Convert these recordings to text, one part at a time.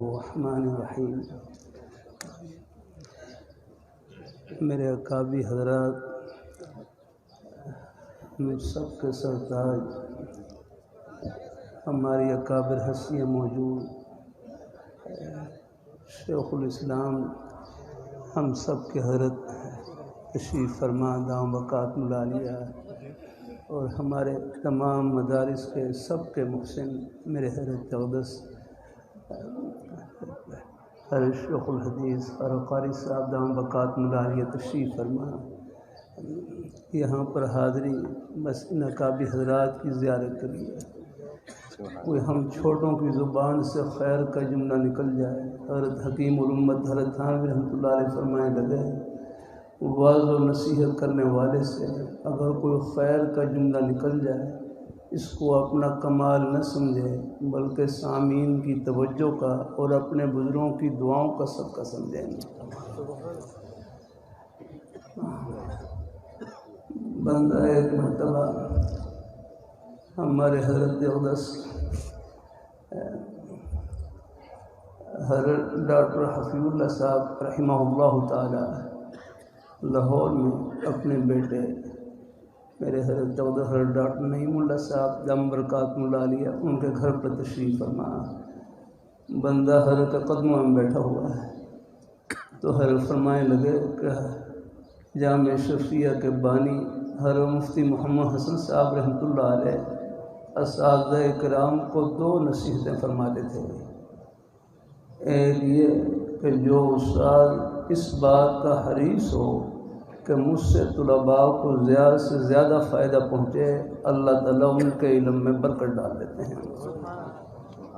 الرحمن الرحیم۔ میرے اکابی حضرات، مجھ سب کے سرتاج، ہماری اکابر ہستیاں موجود، شیخ الاسلام ہم سب کے حضرت تشریف فرما دام بقات ملالیہ، اور ہمارے تمام مدارس کے سب کے محسن میرے حضرت اقدس حضرت شیخ الحدیث اور قاری صاحب دام بقات ملالیہ تشریف فرما۔ یہاں پر حاضری بس ان اکابی حضرات کی زیارت کے لیے، کوئی ہم چھوٹوں کی زبان سے خیر کا جملہ نکل جائے۔ حضرت حکیم الامت حضرت تھانوی رحمۃ اللہ علیہ فرمائے لگے، واعظ و نصیحت کرنے والے سے اگر کوئی خیر کا جملہ نکل جائے، اس کو اپنا کمال نہ سمجھے بلکہ سامعین کی توجہ کا اور اپنے بزرگوں کی دعاؤں کا صدقہ سمجھیں گے۔ بندہ ایک مرتبہ ہمارے حضرت اقدس حضرت ڈاکٹر حفیظ اللہ صاحب رحمہ اللہ تعالی لاہور میں اپنے بیٹے میرے حضرت حضرت ڈاکٹر نعیم اللہ صاحب دم برکات ملالیہ ان کے گھر پر تشریف فرما۔ بندہ حضرت قدموں میں بیٹھا ہوا ہے تو حضرت فرمائے لگے کہ جامع شفیہ کے بانی حضرت مفتی محمد حسن صاحب رحمۃ اللہ علیہ اساتذہ کرام کو دو نصیحتیں فرماتے تھے۔ ایک یہ کہ جو استاد اس بات کا حریص ہو کہ مجھ سے طلباء کو زیادہ سے زیادہ فائدہ پہنچے، اللہ تعالیٰ ان کے علم میں برکت ڈال دیتے ہیں۔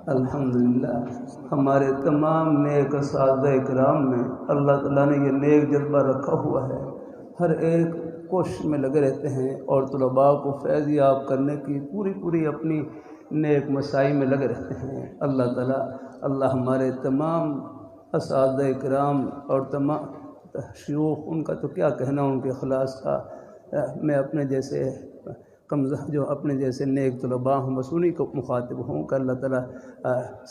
الحمدللہ ہمارے تمام نیک اساتذہ کرام میں اللہ تعالیٰ نے یہ نیک جذبہ رکھا ہوا ہے، ہر ایک کوشش میں لگے رہتے ہیں اور طلباء کو فیض یاب کرنے کی پوری اپنی نیک مساعی میں لگے رہتے ہیں۔ اللہ تعالیٰ اللہ ہمارے تمام اساتذہ کرام اور تمام شیوخ، ان کا تو کیا کہنا ان کے اخلاص کا، میں اپنے جیسے جو اپنے جیسے نیک طلباء ہوں بس انہی کو مخاطب ہوں کہ اللہ تعالیٰ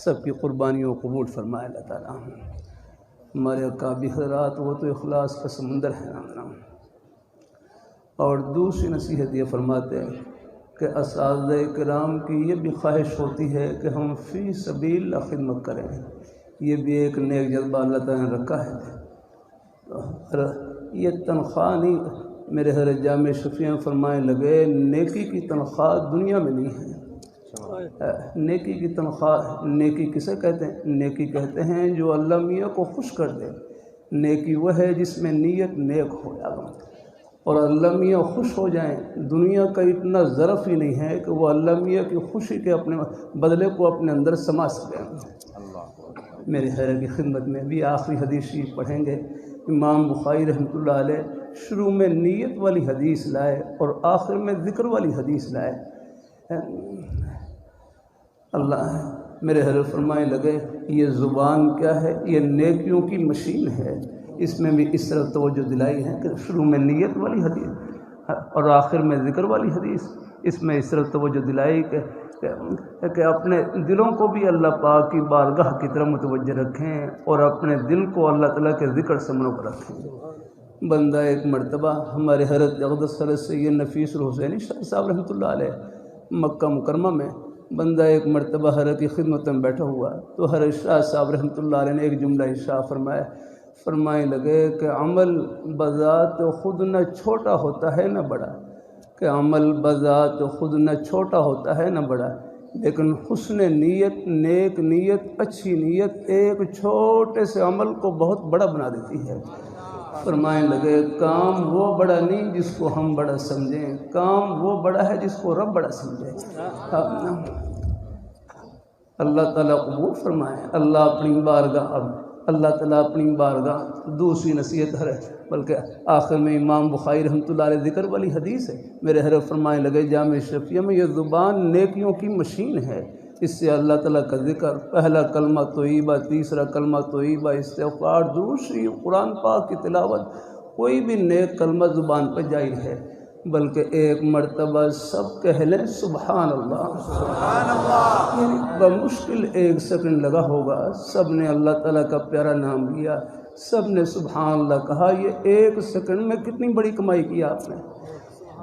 سب کی قربانیوں کو قبول فرمائے۔ اللہ تعالیٰ ہمارے اکابی حضرات وہ تو اخلاص کا سمندر ہے۔ اور دوسری نصیحت یہ فرماتے ہیں کہ اساتذہ کرام کی یہ بھی خواہش ہوتی ہے کہ ہم فی سبیل اللہ خدمت کریں، یہ بھی ایک نیک جذبہ اللہ تعالیٰ نے رکھا ہے۔ یہ تنخواہ نہیں، میرے حضرت جامع شفیع فرمائے لگے نیکی کی تنخواہ دنیا میں نہیں ہے۔ نیکی کی تنخواہ، نیکی کسے کہتے ہیں؟ نیکی کہتے ہیں جو اللہ میاں کو خوش کر دے۔ نیکی وہ ہے جس میں نیت نیک ہو جائے اور اللہ میاں خوش ہو جائیں۔ دنیا کا اتنا ظرف ہی نہیں ہے کہ وہ اللہ میاں کی خوشی کے اپنے بدلے کو اپنے اندر سما سکیں۔ میرے حضرت کی خدمت میں بھی آخری حدیث شریف پڑھیں گے۔ امام بخاری رحمۃ اللہ علیہ شروع میں نیت والی حدیث لائے اور آخر میں ذکر والی حدیث لائے۔ اللہ میرے حضرت فرمائے لگے یہ زبان کیا ہے؟ یہ نیکیوں کی مشین ہے۔ اس میں بھی اس طرح توجہ دلائی ہے کہ شروع میں نیت والی حدیث اور آخر میں ذکر والی حدیث، اس میں اس طرح توجہ دلائی کہ اپنے دلوں کو بھی اللہ پاک کی بارگاہ کی طرف متوجہ رکھیں اور اپنے دل کو اللہ تعالیٰ کے ذکر سے منور رکھیں۔ بندہ ایک مرتبہ ہمارے حضرت اقدس حضرت سید نفیس الحسینی شاہ صاحب رحمۃ اللہ علیہ مکہ مکرمہ میں، بندہ ایک مرتبہ حضرت کی خدمت میں بیٹھا ہوا تو حضرت شاہ صاحب رحمۃ اللہ علیہ نے ایک جملہ ارشاد فرمائے لگے کہ عمل بذات خود نہ چھوٹا ہوتا ہے نہ بڑا، کہ عمل بذات خود نہ چھوٹا ہوتا ہے نہ بڑا، لیکن حسن نیت، نیک نیت، اچھی نیت ایک چھوٹے سے عمل کو بہت بڑا بنا دیتی ہے۔ فرمائے لگے کام وہ بڑا نہیں جس کو ہم بڑا سمجھیں، کام وہ بڑا ہے جس کو رب بڑا سمجھے۔ اللہ تعالیٰ قبول فرمائے۔ اللہ تعالیٰ اپنی بارگاہ دوسری نصیحت ہے، بلکہ آخر میں امام بخاری رحمۃ اللہ علیہ ذکر والی حدیث ہے۔ میرے حضرت فرمائے لگے جامع شفیہ میں یہ زبان نیکیوں کی مشین ہے، اس سے اللہ تعالیٰ کا ذکر، پہلا کلمہ طیبہ، تیسرا کلمہ طیبہ، استغفار، درود شریف، قرآن پاک کی تلاوت، کوئی بھی نیک کلمہ زبان پر جاری ہے بلکہ ایک مرتبہ سب کہہ لیں سبحان اللہ، سبحان اللہ، یعنی بمشکل 1 سیکنڈ لگا ہوگا، سب نے اللہ تعالیٰ کا پیارا نام لیا، سب نے سبحان اللہ کہا۔ یہ 1 سیکنڈ میں کتنی بڑی کمائی کی آپ نے!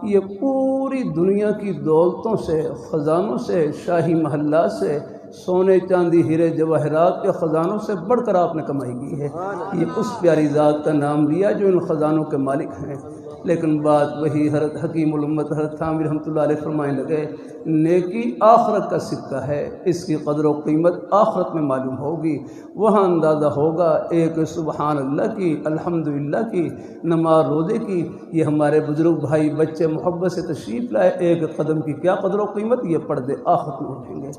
یہ پوری دنیا کی دولتوں سے، خزانوں سے، شاہی محلات سے، سونے چاندی ہیرے جواہرات کے خزانوں سے بڑھ کر آپ نے کمائی کی ہے۔ یہ اس پیاری ذات کا نام لیا جو ان خزانوں کے مالک ہیں۔ لیکن بات وہی حضرت حکیم الامت حضرت تھانوی رحمۃ اللہ علیہ فرمانے لگے، نیکی آخرت کا سکہ ہے، اس کی قدر و قیمت آخرت میں معلوم ہوگی، وہاں اندازہ ہوگا ایک سبحان اللہ کی، الحمدللہ کی، نماز روزے کی، یہ ہمارے بزرگ بھائی بچے محبت سے تشریف لائے، ایک قدم کی کیا قدر و قیمت، یہ پردے آخرت میں اٹھیں گے۔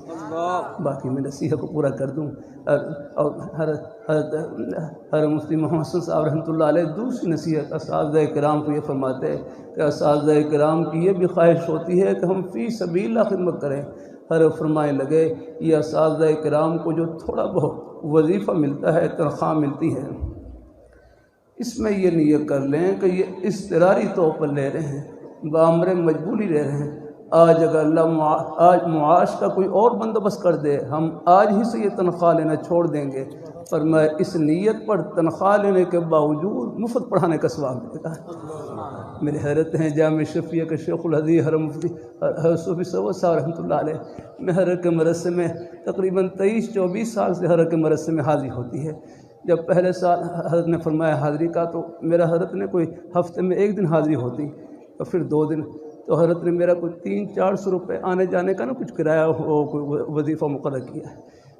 باقی میں نصیحت کو پورا کر دوں، اور حضرت مفتی محمد حسن صاحب رحمۃ اللہ علیہ دوسری نصیحت اساتذہ کرام کو یہ فرماتے ہیں کہ اساتذہ کرام کی یہ بھی خواہش ہوتی ہے کہ ہم فی سبیل اللہ خدمت کریں۔ ہر فرمانے لگے یہ اساتذہ کرام کو جو تھوڑا بہت وظیفہ ملتا ہے، تنخواہ ملتی ہے، اس میں یہ نیت کر لیں کہ یہ اضطراری طور پر لے رہے ہیں، بامر مجبوری لے رہے ہیں۔ آج اگر اللہ آج معاش کا کوئی اور بندوبست کر دے، ہم آج ہی سے یہ تنخواہ لینا چھوڑ دیں گے، پر میں اس نیت پر تنخواہ لینے کے باوجود مفت پڑھانے کا ثواب ملے گا۔ میرے حضرت ہیں جامع شفیع کے شیخ الحدیث حضرت مفتی حضرت صوفی صاحب رحمۃ اللہ علیہ، میں حضرت کے مدرسے میں تقریباً 23-24 سال سے حضرت کے مدرسے میں حاضری ہوتی ہے۔ جب پہلے سال حضرت نے فرمایا حاضری کا، تو میرا حضرت نے کوئی ہفتے میں 1 دن حاضری ہوتی اور پھر 2 دن، تو حضرت نے میرا کوئی 300-400 روپے آنے جانے کا نا کچھ کرایہ ہو، کوئی وظیفہ مقرر کیا ہے۔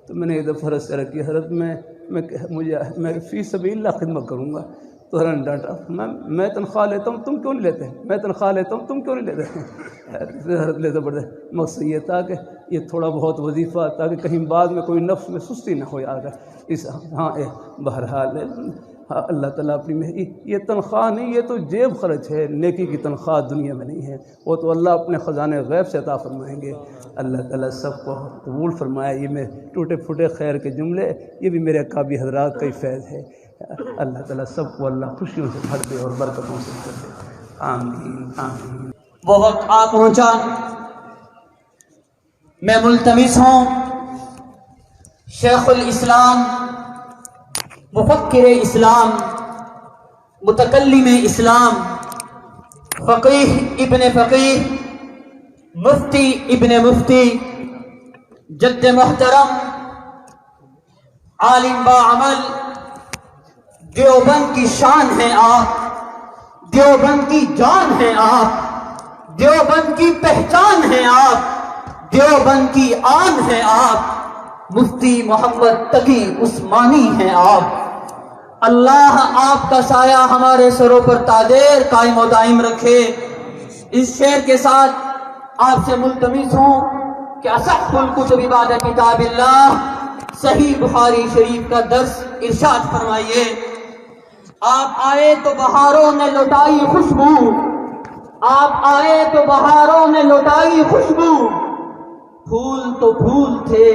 تو میں نے ایک دفعہ حضرت سے عرض کیا، حضرت میں فی سبیل اللہ خدمت کروں گا۔ تو حضرت نے ڈانٹا، میں تنخواہ لیتا ہوں تم کیوں نہیں لیتے، میں تنخواہ لیتا ہوں تم کیوں نہیں لیتے۔ حضرت لے زبردست مقصد یہ تھا کہ یہ تھوڑا بہت وظیفہ، تاکہ کہیں بعد میں کوئی نفس میں سستی نہ ہو یار اس۔ ہاں بہرحال اللہ تعالیٰ اپنی یہ تنخواہ نہیں، یہ تو جیب خرچ ہے، نیکی کی تنخواہ دنیا میں نہیں ہے، وہ تو اللہ اپنے خزانے غیب سے عطا فرمائیں گے۔ اللہ تعالیٰ سب کو قبول فرمائے۔ یہ میں ٹوٹے پھوٹے خیر کے جملے، یہ بھی میرے اکابر حضرات کا ہی فیض ہے۔ اللہ تعالیٰ سب کو اللہ خوشیوں سے بھر دے اور برکتوں سے بھر دے، آمین آمین۔ وہ وقت آ پہنچا، میں ملتمس ہوں شیخ الاسلام، مفکر اسلام، متکلم اسلام، فقیہ ابن فقیہ، مفتی ابن مفتی، جد محترم، عالم باعمل، دیوبند کی شان ہیں آپ، دیوبند کی جان ہیں آپ، دیوبند کی پہچان ہیں آپ، دیوبند کی آن ہیں آپ، مفتی محمد تقی عثمانی ہیں آپ۔ اللہ آپ کا سایہ ہمارے سروں پر تادیر قائم و دائم رکھے۔ اس شعر کے ساتھ آپ سے ملتمس ہوں کہ اصح الکتب بعد کتاب اللہ، صحیح بخاری شریف کا درس ارشاد فرمائیے۔ آپ آئے تو بہاروں نے لٹائی خوشبو، آپ آئے تو بہاروں نے لٹائی خوشبو، پھول تو پھول تھے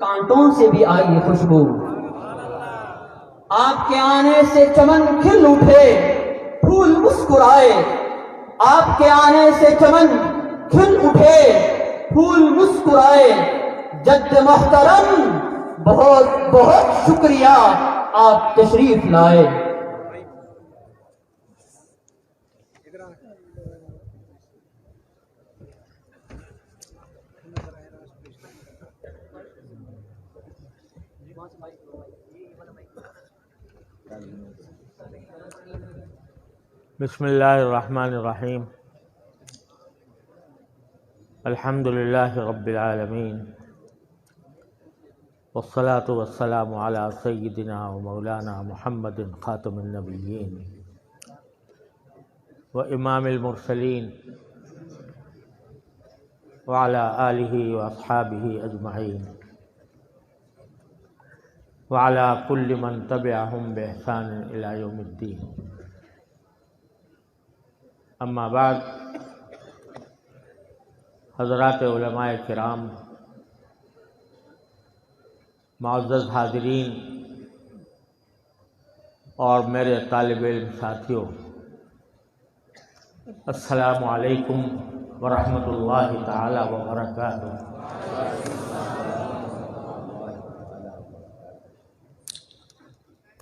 کانٹوں سے بھی آئی خوشبو، آپ کے آنے سے چمن کھل اٹھے پھول مسکرائے، آپ کے آنے سے چمن کھل اٹھے پھول مسکرائے، جد محترم بہت بہت شکریہ آپ تشریف لائے۔ بسم اللہ الرحمن الرحیم، الحمد للہ رب العالمین، والصلاة والسلام علی سیدنا و مولانا محمد خاتم النبیین و امام المرسلین وعلی آلہ و اصحابہ اجمعین وعلی کل من تبعہم بإحسان الی یوم الدین۔ اما بعد، حضرات علماء کرام، معزز حاضرین اور میرے طالب علم ساتھیوں، السلام علیکم ورحمۃ اللہ تعالی وبرکاتہ۔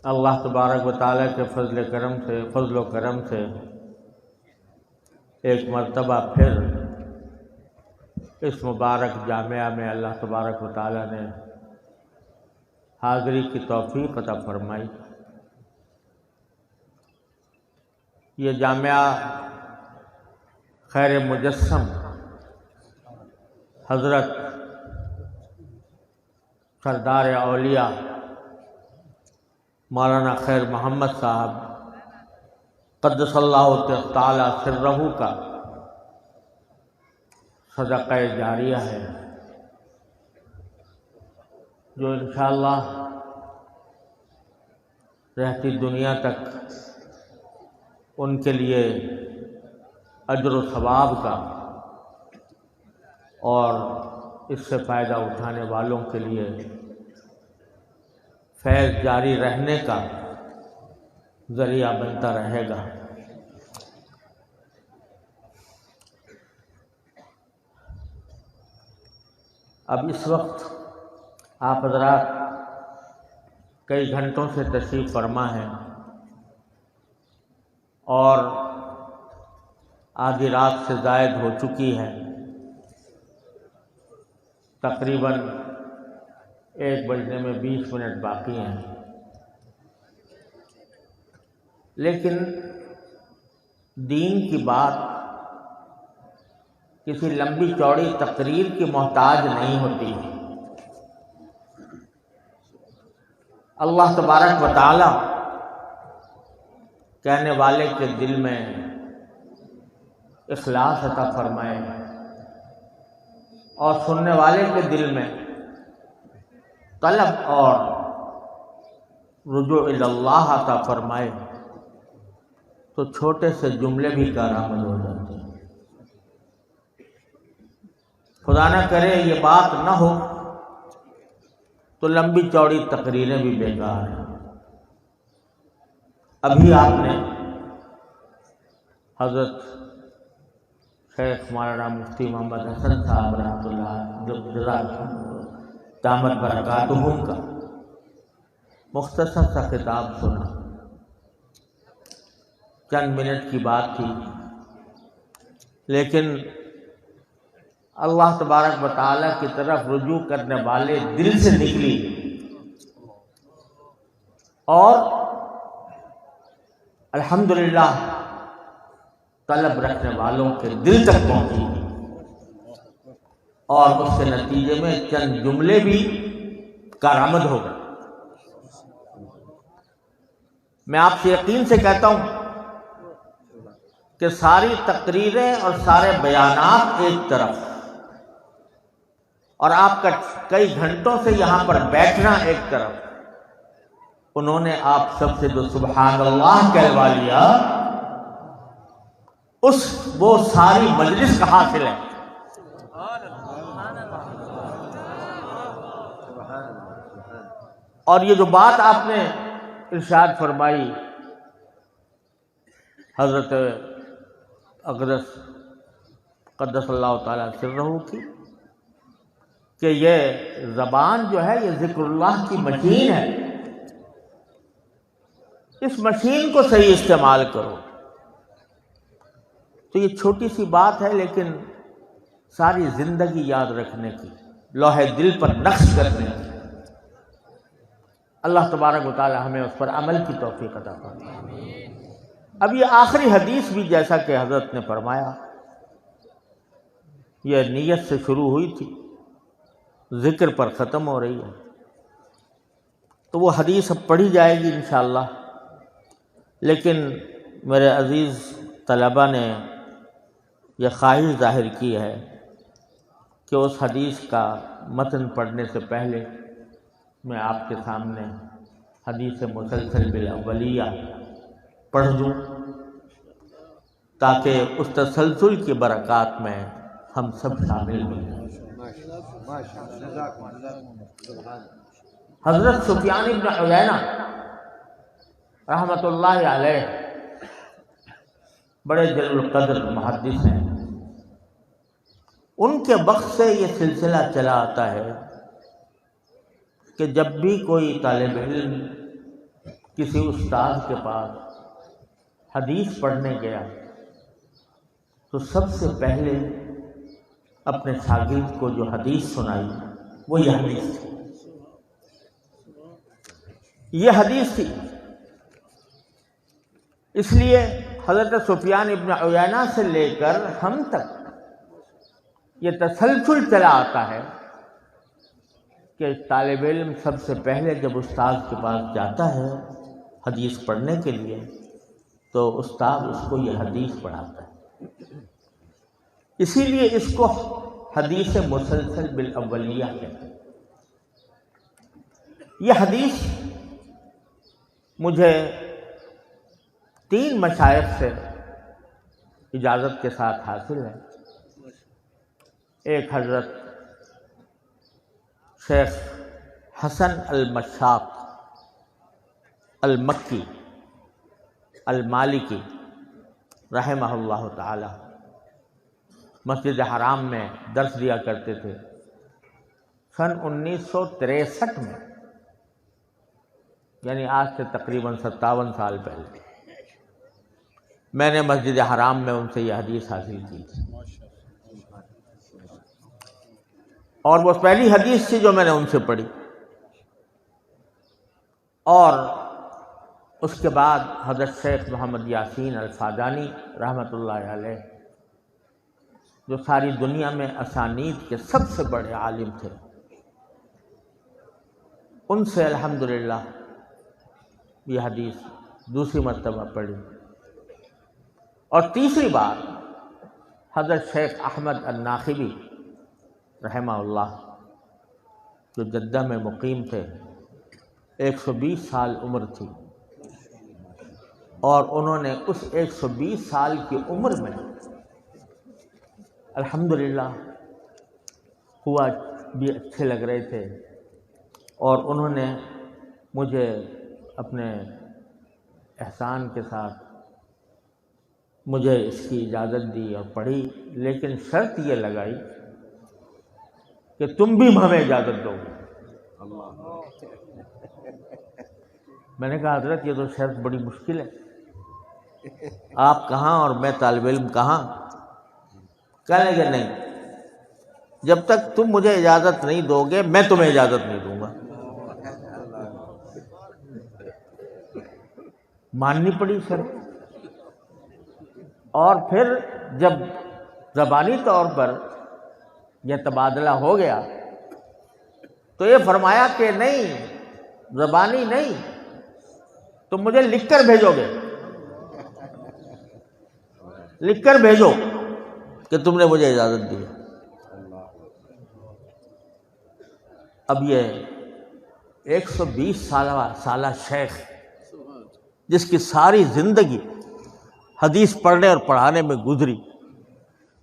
اللہ تبارک و تعالیٰ کے فضل و کرم سے ایک مرتبہ پھر اس مبارک جامعہ میں اللہ تبارک و تعالیٰ نے حاضری کی توفیق عطا فرمائی۔ یہ جامعہ خیر مجسم حضرت سردار اولیاء مولانا خیر محمد صاحب قدس اللہ تعالی سرہ کا صدقہ جاریہ ہے، جو انشاءاللہ رہتی دنیا تک ان کے لیے اجر و ثواب کا اور اس سے فائدہ اٹھانے والوں کے لیے فیض جاری رہنے کا ذریعہ بنتا رہے گا۔ اب اس وقت آپ حضرات کئی گھنٹوں سے تشریف فرما ہیں اور آدھی رات سے زائد ہو چکی ہے، تقریباً 1 بجنے میں 20 منٹ باقی ہیں، لیکن دین کی بات کسی لمبی چوڑی تقریر کی محتاج نہیں ہوتی۔ اللہ تبارک و تعالی کہنے والے کے دل میں اخلاص عطا فرمائے اور سننے والے کے دل میں طلب اور رجوع اللہ عطا فرمائے تو چھوٹے سے جملے بھی کارآمد ہو جاتے ہیں۔ خدا نہ کرے یہ بات نہ ہو تو لمبی چوڑی تقریریں بھی بیکار ہیں۔ ابھی آپ نے حضرت شیخ مولانا مفتی محمد حسن صاحب رحمۃ اللہ دامت برکاتہم کا مختصر سا خطاب سنا، چند منٹ کی بات تھی، لیکن اللہ تبارک و تعالیٰ کی طرف رجوع کرنے والے دل سے نکلی اور الحمدللہ طلب رکھنے والوں کے دل تک پہنچی، اور اس کے نتیجے میں چند جملے بھی کارآمد ہو گئے۔ میں آپ سے یقین سے کہتا ہوں کہ ساری تقریریں اور سارے بیانات ایک طرف اور آپ کا کئی گھنٹوں سے یہاں پر بیٹھنا ایک طرف، انہوں نے آپ سب سے جو سبحان اللہ کہلوا لیا وہ ساری مجلس کا حاصل ہے۔ اور یہ جو بات آپ نے ارشاد فرمائی حضرت اقدس قدس اللہ تعالیٰ سرہ کی کہ یہ زبان جو ہے یہ ذکر اللہ کی مشین ہے، اس مشین کو صحیح استعمال کرو، تو یہ چھوٹی سی بات ہے لیکن ساری زندگی یاد رکھنے کی، لوح دل پر نقش کرنے کی۔ اللہ تبارک و تعالی ہمیں اس پر عمل کی توفیق عطا فرمائے۔ اب یہ آخری حدیث بھی جیسا کہ حضرت نے فرمایا یہ نیت سے شروع ہوئی تھی، ذکر پر ختم ہو رہی ہے، تو وہ حدیث اب پڑھی جائے گی انشاءاللہ، لیکن میرے عزیز طلبہ نے یہ خواہش ظاہر کی ہے کہ اس حدیث کا متن پڑھنے سے پہلے میں آپ کے سامنے حدیث مسلسل بالاولیہ پڑھ دوں تاکہ اس تسلسل کی برکات میں ہم سب شامل ہو جائیں۔ حضرت سفیان بن عیینہ رحمۃ اللہ علیہ بڑے جلیل القدر محدث ہیں، ان کے وقت سے یہ سلسلہ چلا آتا ہے کہ جب بھی کوئی طالب علم کسی استاد کے پاس حدیث پڑھنے گیا تو سب سے پہلے اپنے شاگرد کو جو حدیث سنائی وہ یہ حدیث تھی، یہ حدیث تھی۔ اس لیے حضرت سفیان ابن عیینہ سے لے کر ہم تک یہ تسلسل چلا آتا ہے کہ طالب علم سب سے پہلے جب استاد کے پاس جاتا ہے حدیث پڑھنے کے لیے تو استاد اس کو یہ حدیث پڑھاتا ہے، اسی لیے اس کو حدیث مسلسل بالاولیہ کہتے ہیں۔ یہ حدیث مجھے 3 مشائخ سے اجازت کے ساتھ حاصل ہے۔ ایک حضرت شیخ حسن المشاط المکی المالکی رحمہ اللہ تعالی مسجد حرام میں درس دیا کرتے تھے۔ سن 1963 میں، یعنی آج سے تقریباً 57 سال پہلے میں نے مسجد حرام میں ان سے یہ حدیث حاصل کی تھی، اور وہ پہلی حدیث تھی جو میں نے ان سے پڑھی۔ اور اس کے بعد حضرت شیخ محمد یاسین الفادانی رحمۃ اللہ علیہ، جو ساری دنیا میں اسانید کے سب سے بڑے عالم تھے، ان سے الحمدللہ یہ حدیث دوسری مرتبہ پڑھی۔ اور تیسری بار حضرت شیخ احمد الناخبی رحمہ اللہ، جو جدہ میں مقیم تھے، 120 سال عمر تھی، اور انہوں نے اس 120 سال کی عمر میں الحمدللہ ہوا بھی اچھے لگ رہے تھے، اور انہوں نے مجھے اپنے احسان کے ساتھ مجھے اس کی اجازت دی اور پڑھی، لیکن شرط یہ لگائی کہ تم بھی ہمیں اجازت دو۔ میں نے کہا حضرت یہ تو شرط بڑی مشکل ہے، آپ کہاں اور میں طالب علم کہاں؟ کہنے کہ نہیں، جب تک تم مجھے اجازت نہیں دو گے میں تمہیں اجازت نہیں دوں گا۔ ماننی پڑی شرط۔ اور پھر جب زبانی طور پر یہ تبادلہ ہو گیا تو یہ فرمایا کہ نہیں، زبانی نہیں، تم مجھے لکھ کر بھیجو گے، لکھ کر بھیجو کہ تم نے مجھے اجازت دی۔ اب یہ 120 سالہ شیخ جس کی ساری زندگی حدیث پڑھنے اور پڑھانے میں گزری،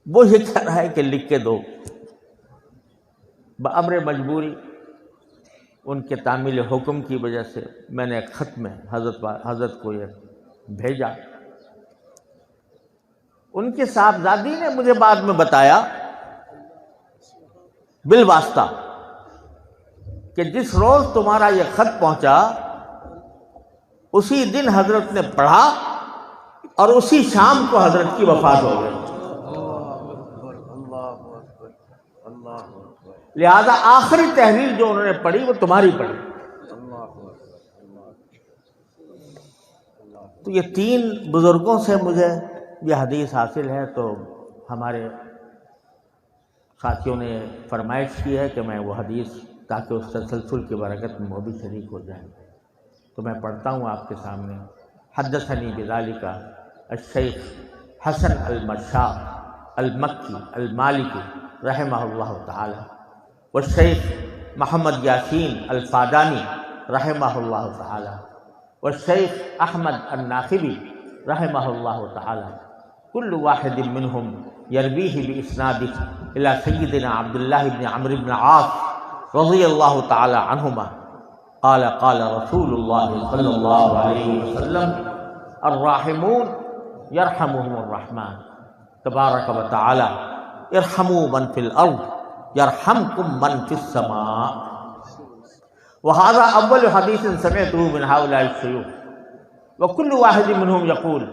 وہ یہ کہہ رہا ہے کہ لکھ کے دو۔ بامر مجبوری ان کے تعمیل حکم کی وجہ سے میں نے ایک خط میں حضرت کو یہ بھیجا۔ ان کے صاحبزادی نے مجھے بعد میں بتایا بالواسطہ کہ جس روز تمہارا یہ خط پہنچا اسی دن حضرت نے پڑھا اور اسی شام کو حضرت کی وفات ہو گئی، لہذا آخری تحریر جو انہوں نے پڑھی وہ تمہاری پڑھی۔ تو یہ 3 بزرگوں سے مجھے یہ حدیث حاصل ہے، تو ہمارے ساتھیوں نے فرمائش کی ہے کہ میں وہ حدیث تاکہ اس تسلسل کی برکت میں وہ بھی شریک ہو جائیں، تو میں پڑھتا ہوں آپ کے سامنے۔ حدثنی بذالک الشیخ حسن المشاط المکی المالکی رحمہ اللہ تعالی والشیخ محمد یاسین الفادانی رحمہ اللہ تعالی والشیخ احمد الناخبی رحمہ اللہ تعالی، کل واحد منہم یرویہ باسنادہ الی سیدنا عبداللہ بن عمرو بن عاص رضی اللہ تعالی عنہما قال قال رسول اللہ صلی اللہ علیہ وسلم الراحمون یرحمہم الرحمن تبارک و تعالی ارحموا من فی الارض یرحمکم من فی السماء. وهذا اول حدیث سمعته من هؤلاء الشیوخ وكل واحد منهم يقول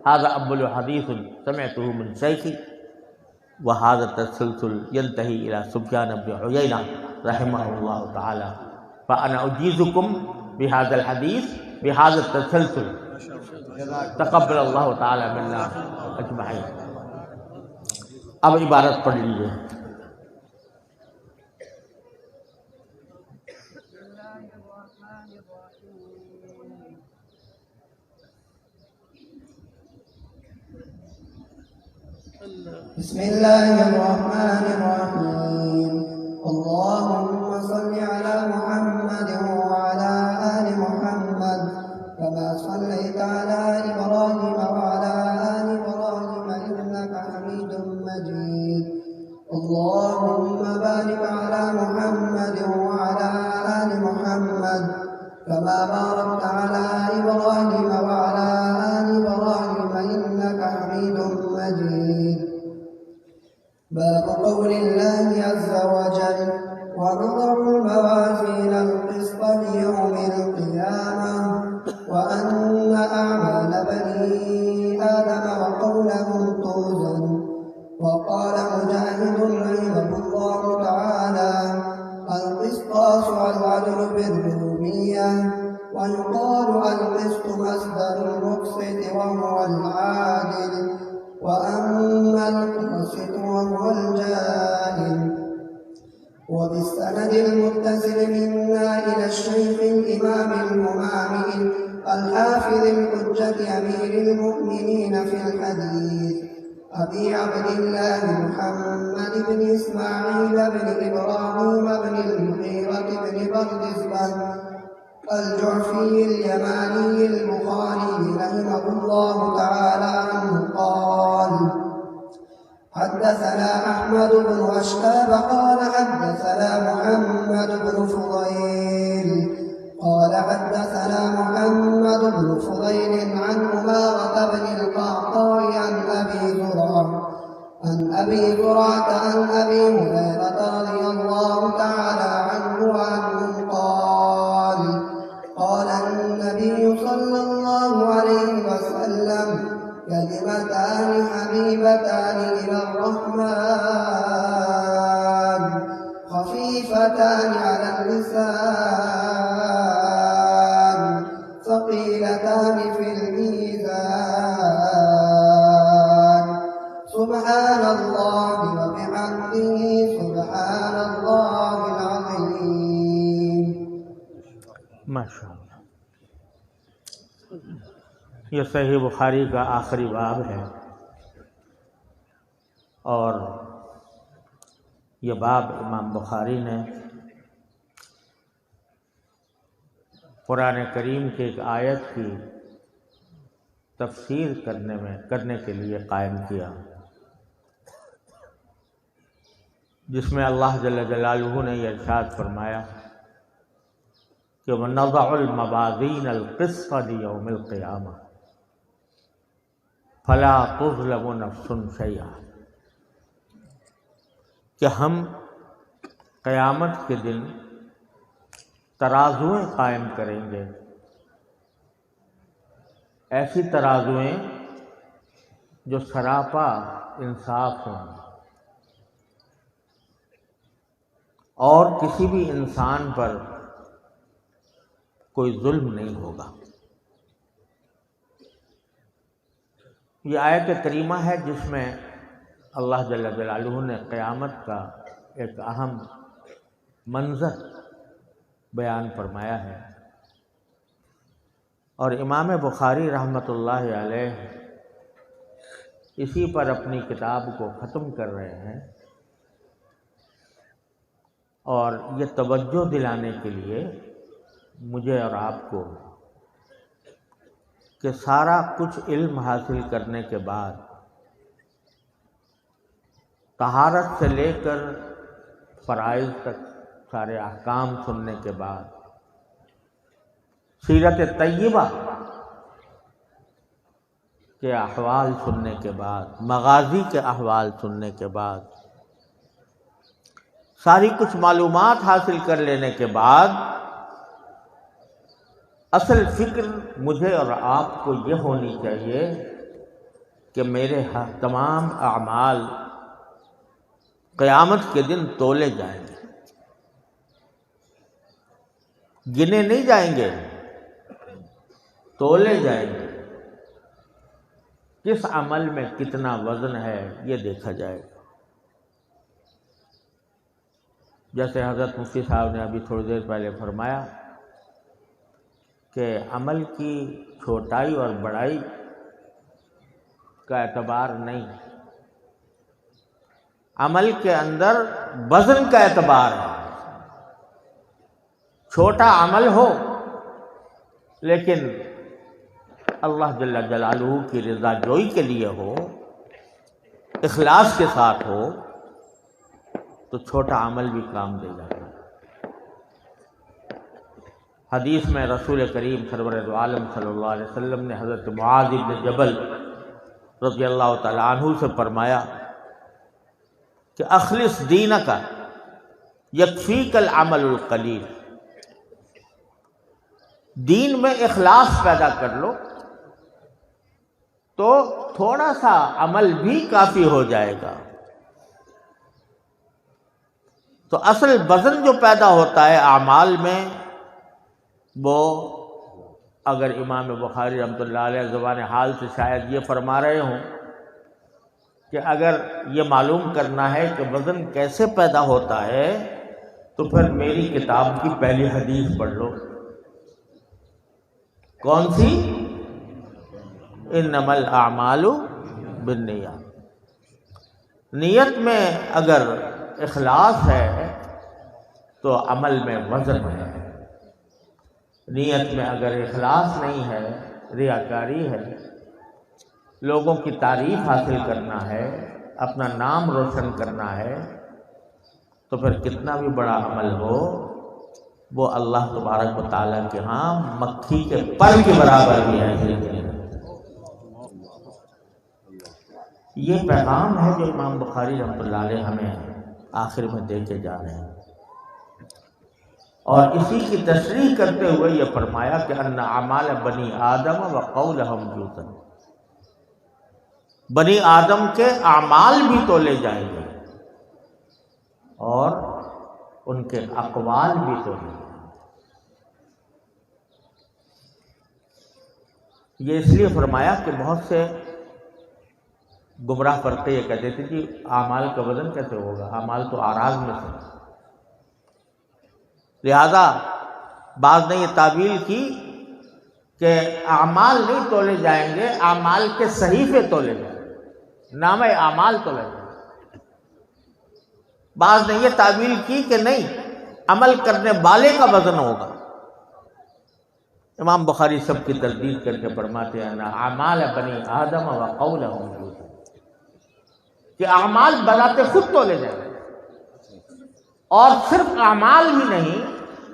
هذا اول حدیث سمعته من شیخی. وهذا التسلسل ينتهي الى سفیان بن عیینہ رحمہ اللہ تعالی. فانا اجیزکم بهذا الحدیث بهذا التسلسل تقبل اللہ تعالی منا اجمعین. اب عبارت پڑھ لیجیے. بسم الله الرحمن الرحيم. اللهم صل على محمد وعلى آل محمد كما صليت على إبراهيم وعلى آل إبراهيم إنك حميد مجيد. اللهم بارك على محمد وعلى آل محمد كما باركت على إبراهيم وعلى آل إبراهيم إنك حميد مجيد. باب قول الله عز وجل ونضع الموازين القسط ليوم القيامة وأن أعمال بني آدم وقولهم توزن. وقال مجاهد رحمه الله تعالى القسطاس والعدل بالرومية. ويقال القسط مصدر المقسط وهو العادل وأما القاسط وهو الجاهل. وبالسند المتصل منا إلى الشيخ الإمام الهمام الحافظ الحجة أمير المؤمنين في الحديث أبي عبد الله محمد بن إسماعيل بن إبراهيم بن المغيرة بن بردزبة الجعفي اليماني البخاري رحمه الله تعالى عنه قال حدثنا أحمد بن أشهاب قال حدثنا محمد بن فضيل قال حدثنا محمد بن فضيل عن أمارة بن القعقاع عن أبي زرعة عن أبي هريرة رضي الله تعالى عنه وعنهم قال النبي صلى الله عليه وسلم كلمتان حبيبتان إلى الرحمن خفيفتان على اللسان ثقيلتان في الميزان سبحان الله وبحمده سبحان الله العظيم. ماشاء اللہ. یہ صحیح بخاری کا آخری باب ہے اور یہ باب امام بخاری نے قرآن کریم کی ایک آیت کی تفسیر کرنے کے لیے قائم کیا، جس میں اللہ جل جلالہ نے یہ ارشاد فرمایا کہ وَنَضَعُ الْمَوَازِينَ الْقِسْطَ لِيَوْمِ الْقِيَامَةِ فَلَا تُظْلَمُ نَفْسٌ شَيْئًا، کہ ہم قیامت کے دن ترازویں قائم کریں گے، ایسی ترازویں جو سراپا انصاف ہوں اور کسی بھی انسان پر کوئی ظلم نہیں ہوگا. یہ آیت کریمہ ہے جس میں اللہ جل جلالہ نے قیامت کا ایک اہم منظر بیان فرمایا ہے، اور امام بخاری رحمۃ اللہ علیہ اسی پر اپنی کتاب کو ختم کر رہے ہیں، اور یہ توجہ دلانے کے لیے مجھے اور آپ کو کہ سارا کچھ علم حاصل کرنے کے بعد، طہارت سے لے کر فرائض تک سارے احکام سننے کے بعد، سیرت طیبہ کے احوال سننے کے بعد، مغازی کے احوال سننے کے بعد، ساری کچھ معلومات حاصل کر لینے کے بعد اصل فکر مجھے اور آپ کو یہ ہونی چاہیے کہ میرے تمام اعمال قیامت کے دن تولے جائیں گے، گنے نہیں جائیں گے، تولے جائیں گے۔ کس عمل میں کتنا وزن ہے یہ دیکھا جائے گا۔ جیسے حضرت مفتی صاحب نے ابھی تھوڑی دیر پہلے فرمایا کہ عمل کی چھوٹائی اور بڑائی کا اعتبار نہیں، عمل کے اندر وزن کا اعتبار ہے۔ چھوٹا عمل ہو لیکن اللہ جل جلالہ کی رضا جوئی کے لیے ہو، اخلاص کے ساتھ ہو، تو چھوٹا عمل بھی کام دے جاتا ہے۔ حدیث میں رسول کریم سرور دو عالم صلی اللہ علیہ وسلم نے حضرت معاذ بن جبل رضی اللہ تعالیٰ عنہ سے فرمایا کہ اخلص دینک یکفیک العمل القلیل، دین میں اخلاص پیدا کر لو تو تھوڑا سا عمل بھی کافی ہو جائے گا۔ تو اصل وزن جو پیدا ہوتا ہے اعمال میں، وہ اگر امام بخاری رحمۃ اللہ علیہ زبان حال سے شاید یہ فرما رہے ہوں کہ اگر یہ معلوم کرنا ہے کہ وزن کیسے پیدا ہوتا ہے تو پھر میری کتاب کی پہلی حدیث پڑھ لو۔ کون سی؟ انما الاعمال بالنیات۔ نیت میں اگر اخلاص ہے تو عمل میں وزن ہے، نیت میں اگر اخلاص نہیں ہے، ریاکاری ہے، لوگوں کی تعریف حاصل کرنا ہے، اپنا نام روشن کرنا ہے، تو پھر کتنا بھی بڑا عمل ہو وہ اللہ تبارک و تعالیٰ کے ہاں مکھی کے پر کے برابر بھی ہے۔ یہ پیغام ہے جو امام بخاری رحمۃ اللہ علیہ ہمیں آخر میں دے کے جا رہے ہیں، اور اسی کی تشریح کرتے ہوئے یہ فرمایا کہ ان اعمال بنی آدم وقولہم یوزن، بنی آدم کے اعمال بھی تولے جائیں گے اور ان کے اقوال بھی تولے جائیں گے۔ یہ اس لیے فرمایا کہ بہت سے گمراہ فرقے یہ کہتے تھے کہ اعمال کا وزن کیسے ہوگا، اعمال تو اعراض میں سے، لہذا بعض نے یہ تعبیر کی کہ اعمال نہیں تولے جائیں گے، اعمال کے صحیفے تولے جائیں گے، نام اعمال تولے جائیں گے۔ بعض نے یہ تعبیر کی کہ نہیں، عمل کرنے والے کا وزن ہوگا۔ امام بخاری سب کی تردید کر کے فرماتے ہیں نا اعمال بنی آدم وقولہم یوزن، کہ اعمال بذات خود تولے جائیں گے، اور صرف اعمال ہی نہیں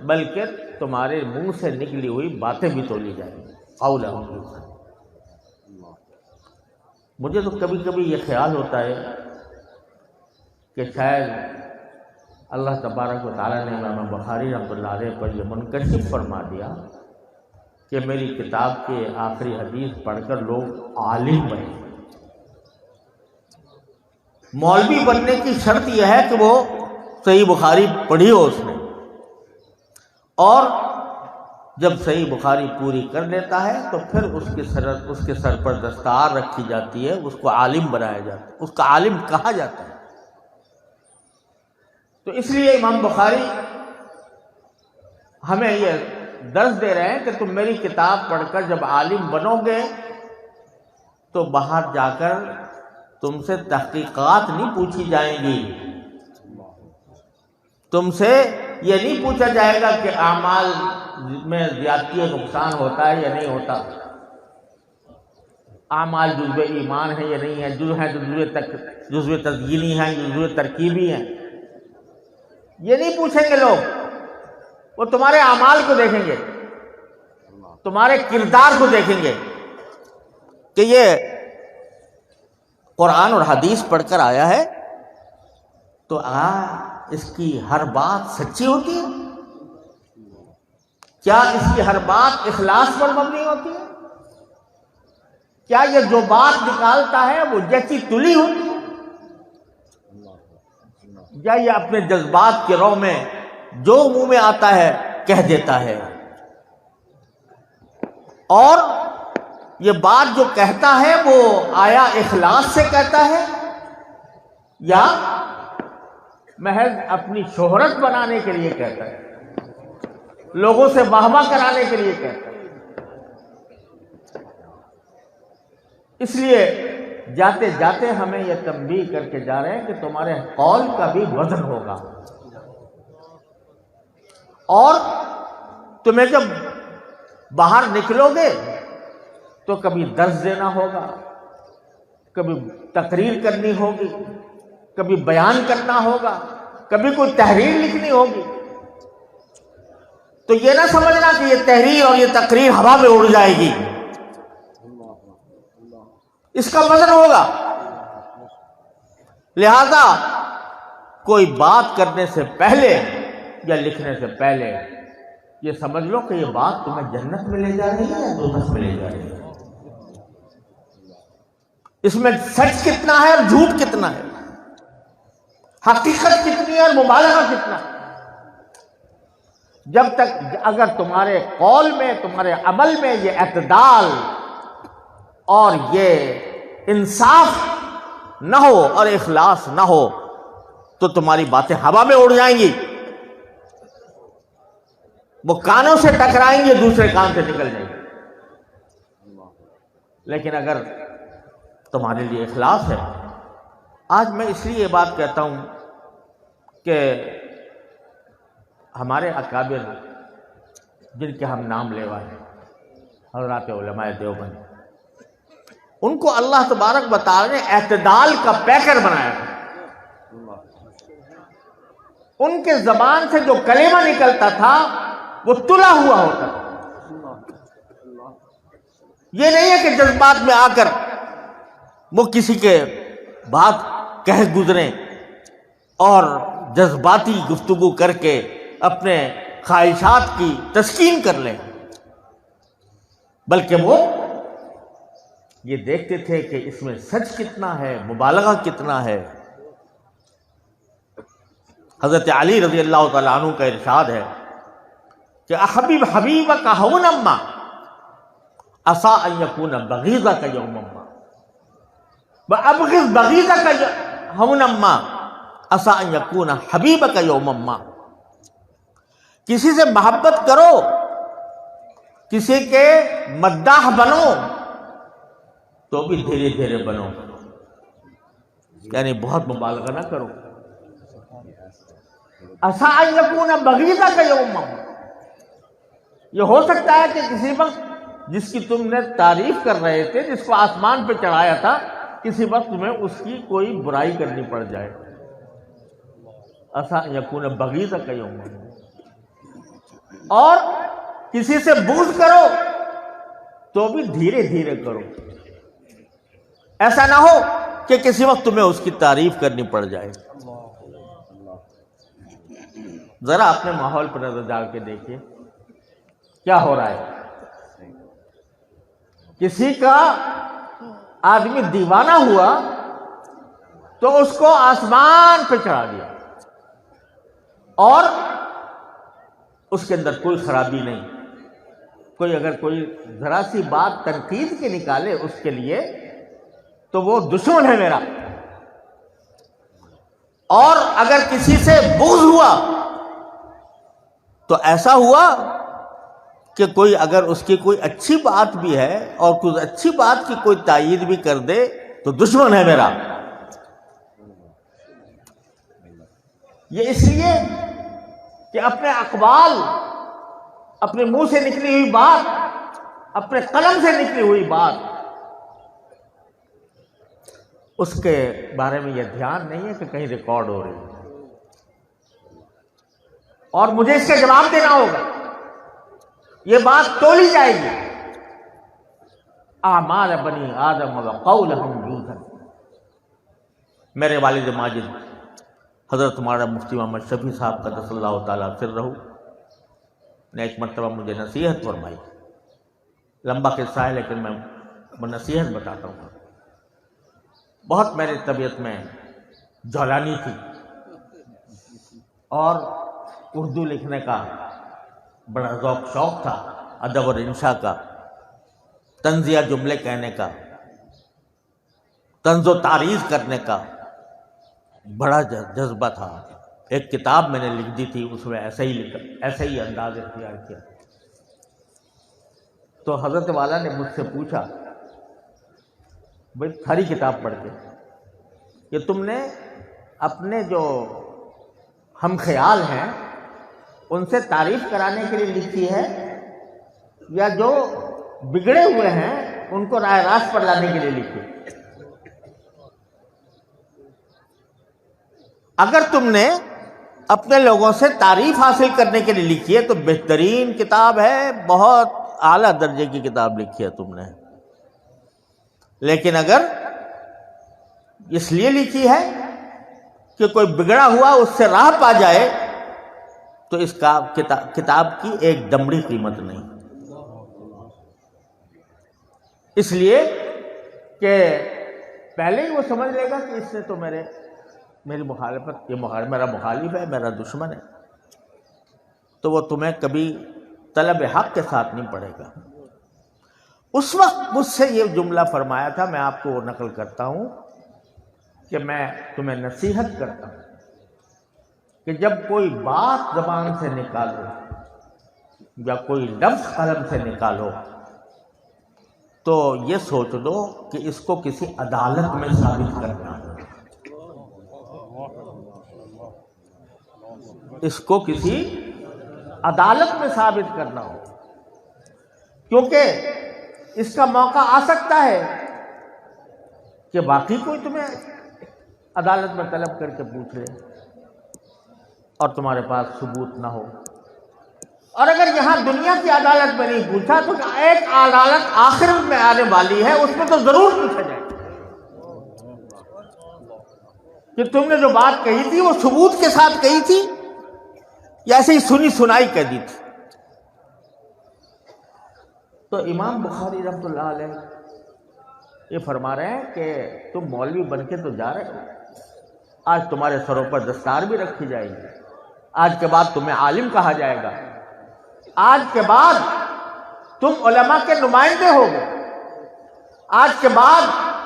بلکہ تمہارے منہ سے نکلی ہوئی باتیں بھی تولی جائیں گی۔ قولہم یوزن۔ مجھے تو کبھی کبھی یہ خیال ہوتا ہے کہ شاید اللہ تبارک و تعالیٰ نے امام بخاری رحمۃ اللہ علیہ پر یہ منکشف فرما دیا کہ میری کتاب کے آخری حدیث پڑھ کر لوگ عالم بنے۔ مولوی بننے کی شرط یہ ہے کہ وہ صحیح بخاری پڑھی ہو اس نے، اور جب صحیح بخاری پوری کر لیتا ہے تو پھر اس کے سر پر دستار رکھی جاتی ہے، اس کو عالم بنایا جاتا ہے، اس کا عالم کہا جاتا ہے۔ تو اس لیے امام بخاری ہمیں یہ درس دے رہے ہیں کہ تم میری کتاب پڑھ کر جب عالم بنو گے تو باہر جا کر تم سے تحقیقات نہیں پوچھی جائیں گی، تم سے یہ نہیں پوچھا جائے گا کہ اعمال میں زیادتی نقصان ہوتا ہے یا نہیں ہوتا، اعمال جزو ایمان ہے یا نہیں ہے، جزو تزیینی ہیں، جزو ترکیبی ہیں، یہ نہیں پوچھیں گے لوگ۔ وہ تمہارے اعمال کو دیکھیں گے، تمہارے کردار کو دیکھیں گے کہ یہ قرآن اور حدیث پڑھ کر آیا ہے تو اس کی ہر بات سچی ہوتی ہے؟ کیا اس کی ہر بات اخلاص پر مبنی ہوتی ہے؟ کیا یہ جو بات نکالتا ہے وہ جچی تلی ہوتی ہے، یا یہ اپنے جذبات کے رو میں جو منہ میں آتا ہے کہہ دیتا ہے؟ اور یہ بات جو کہتا ہے وہ آیا اخلاص سے کہتا ہے یا محض اپنی شہرت بنانے کے لیے کہتا ہے، لوگوں سے واہ واہ کرانے کے لیے کہتا ہے؟ اس لیے جاتے جاتے ہمیں یہ تنبیہ کر کے جا رہے ہیں کہ تمہارے قول کا بھی وزن ہوگا، اور تمہیں جب باہر نکلو گے تو کبھی درس دینا ہوگا، کبھی تقریر کرنی ہوگی، کبھی بیان کرنا ہوگا، کبھی کوئی تحریر لکھنی ہوگی، تو یہ نہ سمجھنا کہ یہ تحریر اور یہ تقریر ہوا میں اڑ جائے گی، اس کا وزن ہوگا۔ لہذا کوئی بات کرنے سے پہلے یا لکھنے سے پہلے یہ سمجھ لو کہ یہ بات تمہیں جنت میں لے جا رہی ہے یا دوزخ میں لے جا رہی ہے، اس میں سچ کتنا ہے اور جھوٹ کتنا ہے، حقیقت کتنی ہے اور مبالغہ کتنا ہے۔ جب تک اگر تمہارے قول میں، تمہارے عمل میں یہ اعتدال اور یہ انصاف نہ ہو اور اخلاص نہ ہو تو تمہاری باتیں ہوا میں اڑ جائیں گی، وہ کانوں سے ٹکرائیں گے، دوسرے کان سے نکل جائیں گے۔ لیکن اگر تمہارے لیے اخلاص ہے، آج میں اس لیے یہ بات کہتا ہوں کہ ہمارے اکابر جن کے ہم نام لیوا ہیں، حضرات علماء دیوبند، ان کو اللہ تبارک و تعالی نے اعتدال کا پیکر بنایا تھا۔ ان کے زبان سے جو کلمہ نکلتا تھا وہ تلا ہوا ہوتا تھا۔ یہ نہیں ہے کہ جذبات میں آ کر وہ کسی کے بات کہہ گزریں اور جذباتی گفتگو کر کے اپنے خواہشات کی تسکین کر لیں، بلکہ وہ یہ دیکھتے تھے کہ اس میں سچ کتنا ہے، مبالغہ کتنا ہے۔ حضرت علی رضی اللہ تعالیٰ عنہ کا ارشاد ہے کہ احبب حبیبک ہونما عسى ان يكون بغيضك يوما ما وابغض بغيضك ہونما عسى ان يكون حبیبک یوما ما۔ کسی سے محبت کرو، کسی کے مداح بنو تو بھی دھیرے دھیرے بنو، یعنی بہت مبالغہ نہ کرو۔ عسى ان يكون بغيضك يوما ما، یہ ہو سکتا ہے کہ کسی وقت جس کی تم نے تعریف کر رہے تھے، جس کو آسمان پہ چڑھایا تھا، کسی وقت تمہیں اس کی کوئی برائی کرنی پڑ جائے۔ عسى ان يكون بغيضك يوما ما۔ اور کسی سے بغض کرو تو بھی دھیرے دھیرے کرو، ایسا نہ ہو کہ کسی وقت تمہیں اس کی تعریف کرنی پڑ جائے۔ ذرا اپنے ماحول پر نظر ڈال کے دیکھیے کیا ہو رہا ہے۔ کسی کا آدمی دیوانہ ہوا تو اس کو آسمان پہ چڑھا دیا، اور اس کے اندر کوئی خرابی نہیں۔ کوئی اگر کوئی ذرا سی بات تنقید کی نکالے اس کے لیے تو وہ دشمن ہے میرا، اور اگر کسی سے بغض ہوا تو ایسا ہوا کہ کوئی اگر اس کی کوئی اچھی بات بھی ہے اور کچھ اچھی بات کی کوئی تائید بھی کر دے تو دشمن ہے میرا۔ یہ اس لیے کہ اپنے اقوال، اپنے منہ سے نکلی ہوئی بات، اپنے قلم سے نکلی ہوئی بات، اس کے بارے میں یہ دھیان نہیں ہے کہ کہیں ریکارڈ ہو رہی ہے، اور مجھے اس کا جواب دینا ہوگا، یہ بات تولی جائے گی۔ اعمال بنی آدم وقولہم یوزن، میرے والد ماجد حضرت مولانا مفتی محمد شفیع صاحب قدس اللہ تعالیٰ سرہ نے ایک مرتبہ مجھے نصیحت فرمائی. لمبا قصہ ہے لیکن میں نصیحت بتاتا ہوں. بہت میری طبیعت میں جولانی تھی اور اردو لکھنے کا بڑا ذوق شوق تھا، ادب اور انشاء کا، طنزیہ جملے کہنے کا، طنز و تعریض کرنے کا بڑا جذبہ تھا. ایک کتاب میں نے لکھ دی تھی، اس میں ایسے ہی انداز اختیار کیا. تو حضرت والا نے مجھ سے پوچھا، بھائی ساری کتاب پڑھ کے کہ تم نے اپنے جو ہم خیال ہیں ان سے تعریف کرانے کے لیے لکھی ہے یا جو بگڑے ہوئے ہیں ان کو راہ راست پر لانے کے لیے لکھی؟ اگر تم نے اپنے لوگوں سے تعریف حاصل کرنے کے لیے لکھی ہے تو بہترین کتاب ہے، بہت اعلیٰ درجے کی کتاب لکھی ہے تم نے. لیکن اگر اس لیے لکھی ہے کہ کوئی بگڑا ہوا اس سے راہ پا جائے تو اس کا کتاب کی ایک دمڑی قیمت نہیں. اس لیے کہ پہلے ہی وہ سمجھ لے گا کہ اس نے تو میری مخالفت، یہ میرا مخالف ہے، میرا دشمن ہے، تو وہ تمہیں کبھی طلب حق کے ساتھ نہیں پڑھے گا. اس وقت مجھ سے یہ جملہ فرمایا تھا، میں آپ کو وہ نقل کرتا ہوں کہ میں تمہیں نصیحت کرتا ہوں کہ جب کوئی بات زبان سے نکالو یا کوئی لفظ قلم سے نکالو تو یہ سوچ لو کہ اس کو کسی عدالت میں ثابت کرنا ہے، اس کو کسی عدالت میں ثابت کرنا ہو، کیونکہ اس کا موقع آ سکتا ہے کہ باقی کوئی تمہیں عدالت میں طلب کر کے پوچھ لے اور تمہارے پاس ثبوت نہ ہو. اور اگر یہاں دنیا کی عدالت میں نہیں پوچھا تو ایک عدالت آخرت میں آنے والی ہے، اس میں تو ضرور پوچھا جائے کہ تم نے جو بات کہی تھی وہ ثبوت کے ساتھ کہی تھی یا ایسے ہی سنی سنائی کہہ دی تھی. تو امام بخاری رحمۃ اللہ علیہ یہ فرما رہے ہیں کہ تم مولوی بن کے تو جا رہے ہو، آج تمہارے سروں پر دستار بھی رکھی جائے گی، آج کے بعد تمہیں عالم کہا جائے گا، آج کے بعد تم علماء کے نمائندے ہو گے، آج کے بعد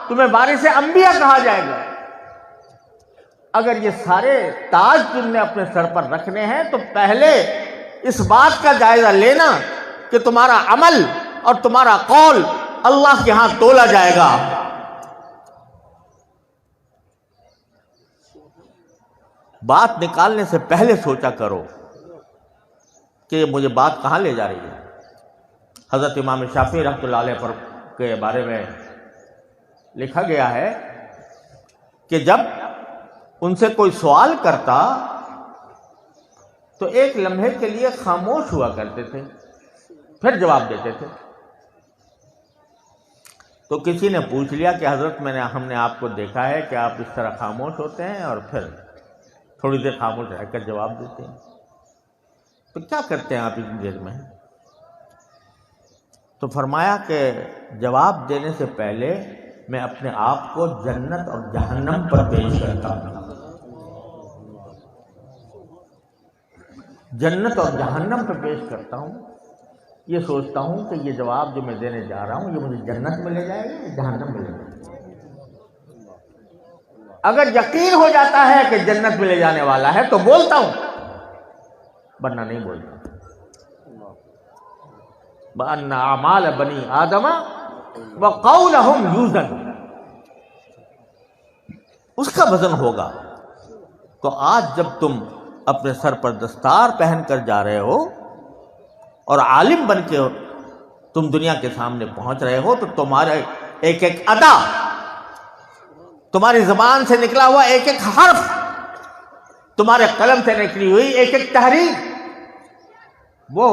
تمہیں وارث انبیاء کہا جائے گا. اگر یہ سارے تاج تم نے اپنے سر پر رکھنے ہیں تو پہلے اس بات کا جائزہ لینا کہ تمہارا عمل اور تمہارا قول اللہ کے ہاں تولا جائے گا. بات نکالنے سے پہلے سوچا کرو کہ مجھے بات کہاں لے جا رہی ہے. حضرت امام شافعی رحمۃ اللہ علیہ پر کے بارے میں لکھا گیا ہے کہ جب ان سے کوئی سوال کرتا تو ایک لمحے کے لیے خاموش ہوا کرتے تھے، پھر جواب دیتے تھے. تو کسی نے پوچھ لیا کہ حضرت ہم نے آپ کو دیکھا ہے کہ آپ اس طرح خاموش ہوتے ہیں اور پھر تھوڑی دیر خاموش رہ کر جواب دیتے ہیں، تو کیا کرتے ہیں آپ اتنی دیر میں؟ تو فرمایا کہ جواب دینے سے پہلے میں اپنے آپ کو جنت اور جہنم پر پیش کرتا ہوں، جنت اور جہنم پہ پیش کرتا ہوں. یہ سوچتا ہوں کہ یہ جواب جو میں دینے جا رہا ہوں یہ مجھے جنت میں لے جائے گا یا جہنم میں لے جائے گا. اگر یقین ہو جاتا ہے کہ جنت میں لے جانے والا ہے تو بولتا ہوں، ورنہ نہیں بولتا. بأن اعمال بنی آدم وقولہم یوزن، اس کا وزن ہوگا. تو آج جب تم اپنے سر پر دستار پہن کر جا رہے ہو اور عالم بن کے تم دنیا کے سامنے پہنچ رہے ہو تو تمہارے ایک ایک ادا، تمہاری زبان سے نکلا ہوا ایک ایک حرف، تمہارے قلم سے نکلی ہوئی ایک ایک تحریر وہ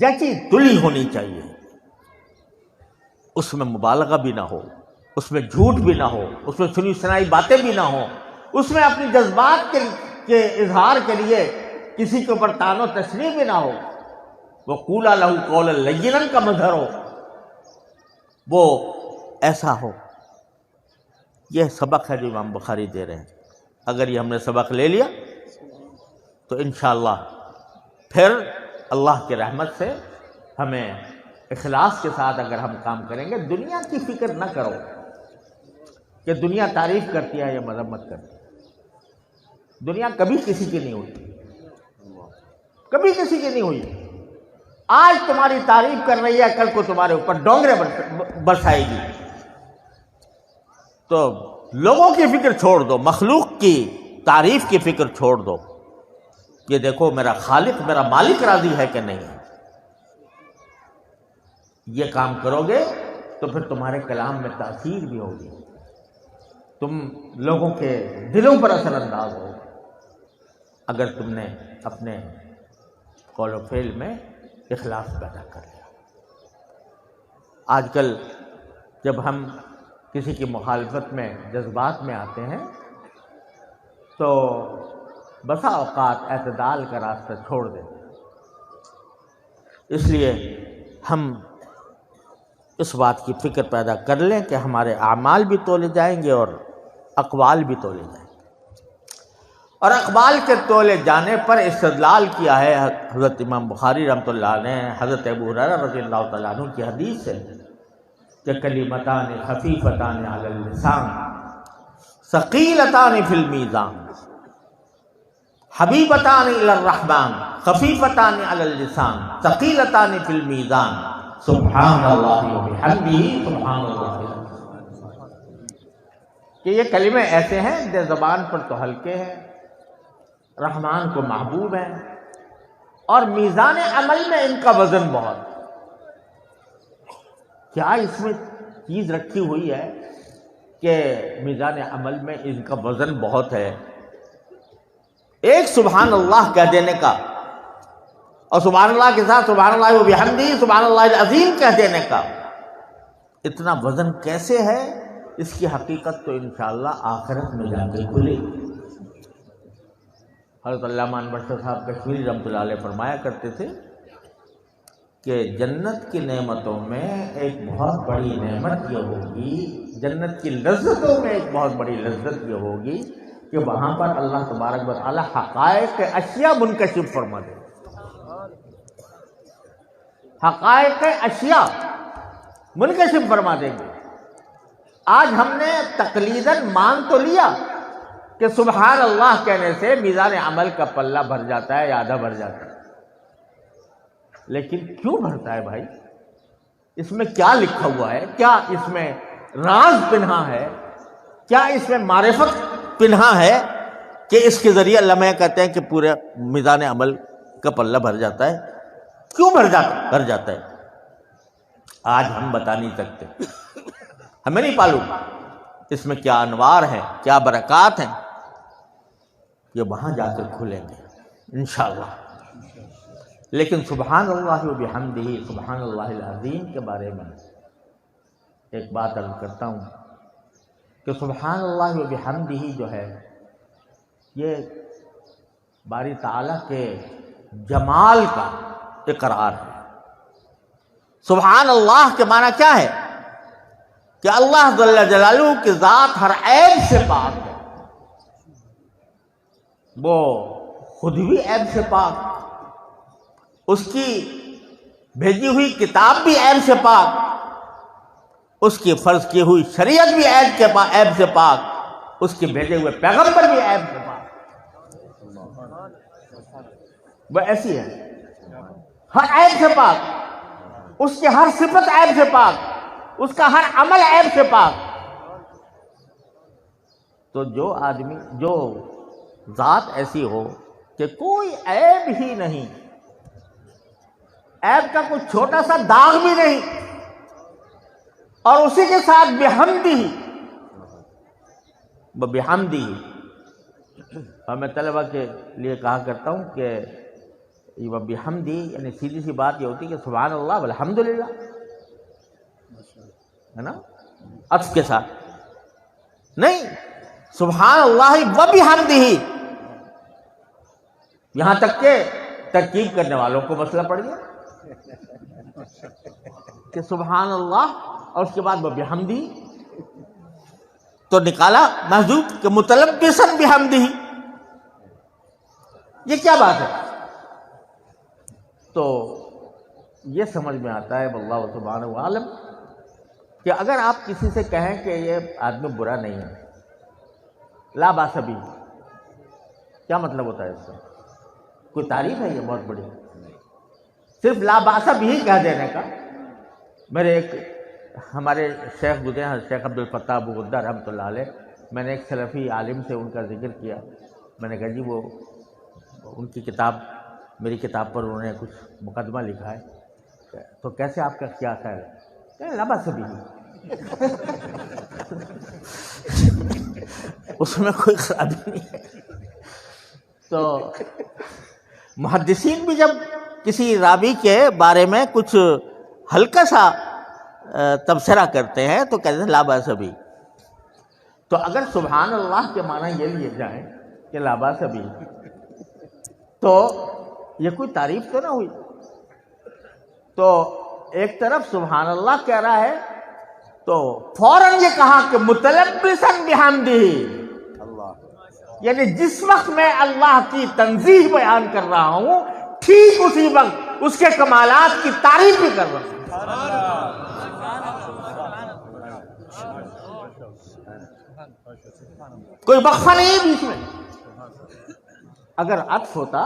جچی تلی ہونی چاہیے، اس میں مبالغہ بھی نہ ہو، اس میں جھوٹ بھی نہ ہو، اس میں سنی سنائی باتیں بھی نہ ہوں، اس میں اپنی جذبات کے اظہار کے لیے کسی کے اوپر طعن و تشنیع بھی نہ ہو، وہ قولا لہو قولا لینا کا مظہر ہو، وہ ایسا ہو۔ یہ سبق ہے جو امام بخاری دے رہے ہیں۔ اگر یہ ہم نے سبق لے لیا تو انشاءاللہ پھر اللہ کی رحمت سے ہمیں اخلاص کے ساتھ اگر ہم کام کریں گے، دنیا کی فکر نہ کرو کہ دنیا تعریف کرتی ہے یا مذمت کرتی ہے۔ دنیا کبھی کسی کی نہیں ہوئی، کبھی کسی کی نہیں ہوئی۔ آج تمہاری تعریف کر رہی ہے، کل کو تمہارے اوپر ڈونگرے برسائے گی۔ تو لوگوں کی فکر چھوڑ دو، مخلوق کی تعریف کی فکر چھوڑ دو، یہ دیکھو میرا خالق، میرا مالک راضی ہے کہ نہیں ہے۔ یہ کام کرو گے تو پھر تمہارے کلام میں تاثیر بھی ہوگی، تم لوگوں کے دلوں پر اثر انداز ہو اگر تم نے اپنے قول و فعل میں اخلاص پیدا کر لیا۔ آج کل جب ہم کسی کی مخالفت میں جذبات میں آتے ہیں تو بسا اوقات اعتدال کا راستہ چھوڑ دیتے ہیں۔ اس لیے ہم اس بات کی فکر پیدا کر لیں کہ ہمارے اعمال بھی تولے جائیں گے اور اقوال بھی تولے جائیں گے، اور اقوال کے تولے جانے پر استدلال کیا ہے حضرت امام بخاری رحمۃ اللہ علیہ نے حضرت ابو ہریرہ رضی اللہ تعالیٰ عنہ کی حدیث سے کہ کلمتان خفیفتان علی اللسان ثقیلتان فی المیزان حبیبتان الی الرحمن خفیفتان علی اللسان ثقیلتان فی المیزان سبحان اللہ وبحمدہ سبحان اللہ۔ کہ یہ کلمے ایسے ہیں جو زبان پر تو ہلکے ہیں، رحمان کو محبوب ہیں، اور میزان عمل میں ان کا وزن بہت۔ کیا اس میں چیز رکھی ہوئی ہے کہ میزان عمل میں ان کا وزن بہت ہے؟ ایک سبحان اللہ کہہ دینے کا اور سبحان اللہ کے ساتھ سبحان اللہ وبحمدہ سبحان اللہ العظیم کہہ دینے کا اتنا وزن کیسے ہے؟ اس کی حقیقت تو انشاءاللہ آخرت میں جا کے کھلے گی۔ حضرت علامہ انور شاہ صاحب کشمیری رحمۃ اللہ علیہ فرمایا کرتے تھے کہ جنت کی نعمتوں میں ایک بہت بڑی نعمت یہ ہوگی، جنت کی لذتوں میں ایک بہت بڑی لذت یہ ہوگی کہ وہاں پر اللہ تبارک و تعالی حقائق اشیاء منکشف فرما دے، حقائق اشیاء منکشف فرما دیں گے۔ آج ہم نے تقلیداً مان تو لیا کہ سبحان اللہ کہنے سے میزان عمل کا پلہ بھر جاتا ہے یا آدھا بھر جاتا ہے، لیکن کیوں بھرتا ہے بھائی؟ اس میں کیا لکھا ہوا ہے؟ کیا اس میں راز پنہا ہے؟ کیا اس میں معرفت پنہا ہے کہ اس کے ذریعے علماء کہتے ہیں کہ پورے میزان عمل کا پلہ بھر جاتا ہے؟ کیوں بھر جاتا ہے؟ آج ہم بتا نہیں سکتے، ہمیں نہیں معلوم اس میں کیا انوار ہیں، کیا برکات ہیں، یہ وہاں جا کر کھلیں گے انشاءاللہ۔ لیکن سبحان اللہ وبحمدہ سبحان اللہ العظیم کے بارے میں ایک بات عرض کرتا ہوں کہ سبحان اللہ وبحمدہ جو ہے یہ باری تعالیٰ کے جمال کا اقرار ہے۔ سبحان اللہ کے معنی کیا ہے؟ کہ اللہ جل جلالہ کی ذات ہر عیب سے پاک ہے، وہ خود بھی عیب سے پاک، اس کی بھیجی ہوئی کتاب بھی عیب سے پاک، اس کی فرض کی ہوئی شریعت بھی عیب سے پاک، اس کے بھیجے ہوئے پیغمبر بھی عیب سے پاک۔ وہ ایسی ہے، ہر عیب سے پاک، اس کی ہر صفت عیب سے پاک، اس کا ہر عمل عیب سے پاک۔ تو جو آدمی، جو ذات ایسی ہو کہ کوئی عیب ہی نہیں، عیب کا کوئی چھوٹا سا داغ بھی نہیں، اور اسی کے ساتھ بحمدہ، بحمدہ، اور میں طلبہ کے لیے کہا کرتا ہوں کہ یہ بحمدہ یعنی سیدھی سی بات یہ ہوتی ہے کہ سبحان اللہ والحمدللہ، ہے نا؟ عطف کے ساتھ نہیں، سبحان اللہ و بحمدہ، یہاں تک کہ ترکیب کرنے والوں کو مسئلہ پڑ گیا کہ سبحان اللہ اور اس کے بعد وہ بحمدہ، تو نکالا محذوف کہ متلبسا بحمدہ، یہ کیا بات ہے؟ تو یہ سمجھ میں آتا ہے واللہ سبحانہ وعلم کہ اگر آپ کسی سے کہیں کہ یہ آدمی برا نہیں ہے، لا باس بہ، کیا مطلب ہوتا ہے اس کا؟ کوئی تعریف ہے یہ بہت بڑی؟ صرف لا باس بہ کہہ دینے کا؟ میرے ایک ہمارے شیخ گزرے ہیں شیخ عبد الفتاح ابو غدہ رحمۃ اللہ علیہ، میں نے ایک سلفی عالم سے ان کا ذکر کیا، میں نے کہا جی وہ ان کی کتاب، میری کتاب پر انہوں نے کچھ مقدمہ لکھا ہے، تو کیسے آپ کا کیا خیال ہے؟ لا باس بہ، اس میں کوئی خرابی نہیں ہے۔ تو محدثین بھی جب کسی راوی کے بارے میں کچھ ہلکا سا تبصرہ کرتے ہیں تو کہتے ہیں لا باس بہ، تو اگر سبحان اللہ کے معنی یہ لیے جائیں کہ لا باس بہ، تو یہ کوئی تعریف تو نہ ہوئی؟ تو ایک طرف سبحان اللہ کہہ رہا ہے تو فوراً یہ کہا کہ متلبسا بحمدہ، یعنی جس وقت میں اللہ کی تنزیہ بیان کر رہا ہوں ٹھیک اسی وقت اس کے کمالات کی تعریف بھی کر رہا ہوں۔ کوئی وقفہ نہیں ہے بیچ میں۔ اگر عطف ہوتا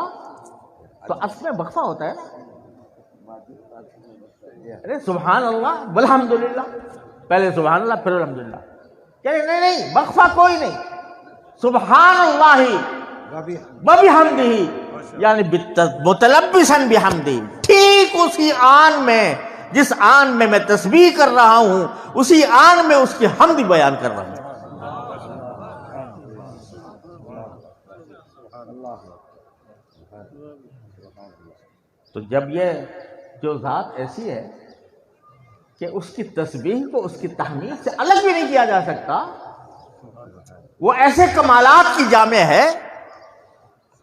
تو عطف میں وقفہ ہوتا ہے نا، ارے سبحان اللہ والحمدللہ، پہلے سبحان اللہ پھر الحمدللہ، کہتے نہیں وقفہ کوئی نہیں، سبحان اللہ وبحمدہ، یعنی متلبسا بحمدہ، ٹھیک اسی آن میں جس آن میں تسبیح کر رہا ہوں اسی آن میں اس کی حمد بیان کر رہا ہوں۔ تو جب یہ جو ذات ایسی ہے کہ اس کی تسبیح کو اس کی تحمید سے الگ بھی نہیں کیا جا سکتا، وہ ایسے کمالات کی جامع ہے،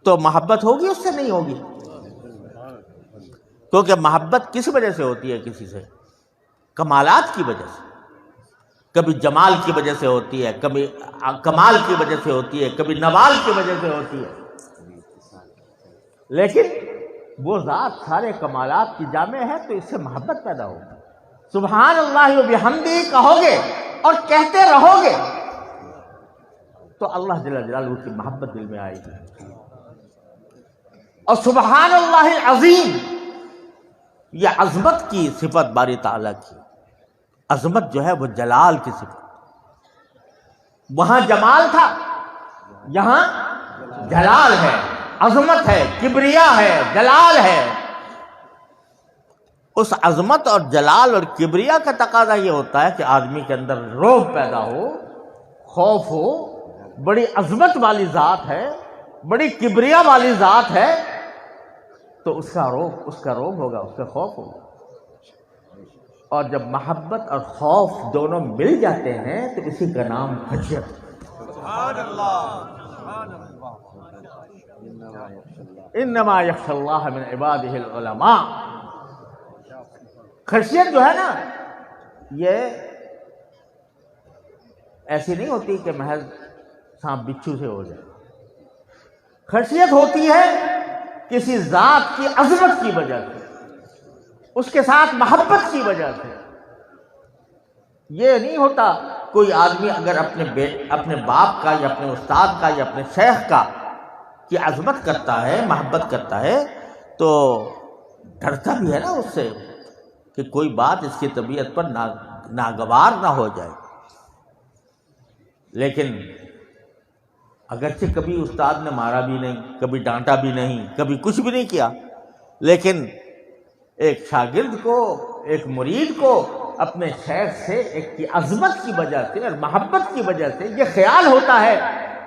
تو محبت ہوگی اس سے؟ نہیں ہوگی، کیونکہ محبت کس وجہ سے ہوتی ہے؟ کسی سے کمالات کی وجہ سے، کبھی جمال کی وجہ سے ہوتی ہے، کبھی کمال کی وجہ سے ہوتی ہے، کبھی نوال کی وجہ سے ہوتی ہے، لیکن وہ ذات سارے کمالات کی جامع ہے تو اس سے محبت پیدا ہوگی۔ سبحان اللہ و بحمدہ کہو گے اور کہتے رہو گے تو اللہ جل جلالہ کی محبت دل میں آئے گی۔ اور سبحان اللہ العظیم، یہ عظمت کی صفت باری تعالیٰ کی، عظمت جو ہے وہ جلال کی صفت، وہاں جمال تھا یہاں جلال ہے، عظمت ہے، کبریا ہے، جلال ہے۔ اس عظمت اور جلال اور کبریا کا تقاضا یہ ہوتا ہے کہ آدمی کے اندر رعب پیدا ہو، خوف ہو، بڑی عظمت والی ذات ہے، بڑی کبریا والی ذات ہے، تو اس کا رعب ہوگا، اس کا خوف ہوگا۔ اور جب محبت اور خوف دونوں مل جاتے ہیں تو اسی کا نام خشیت۔ انما یخشی اللہ من عبادہ العلماء۔ خشیت جو ہے نا، یہ ایسی نہیں ہوتی کہ محض سانپ بچھو سے ہو جائے۔ خشیت ہوتی ہے کسی ذات کی عظمت کی وجہ سے، اس کے ساتھ محبت کی وجہ سے۔ یہ نہیں ہوتا کوئی آدمی اگر اپنے باپ کا یا اپنے استاد کا یا اپنے شیخ کا کی عظمت کرتا ہے، محبت کرتا ہے، تو ڈرتا بھی ہے نا اس سے کہ کوئی بات اس کی طبیعت پر ناگوار نہ ہو جائے۔ لیکن اگرچہ کبھی استاد نے مارا بھی نہیں، کبھی ڈانٹا بھی نہیں، کبھی کچھ بھی نہیں کیا، لیکن ایک شاگرد کو، ایک مرید کو اپنے شیخ سے ایک کی عظمت کی وجہ سے اور محبت کی وجہ سے یہ خیال ہوتا ہے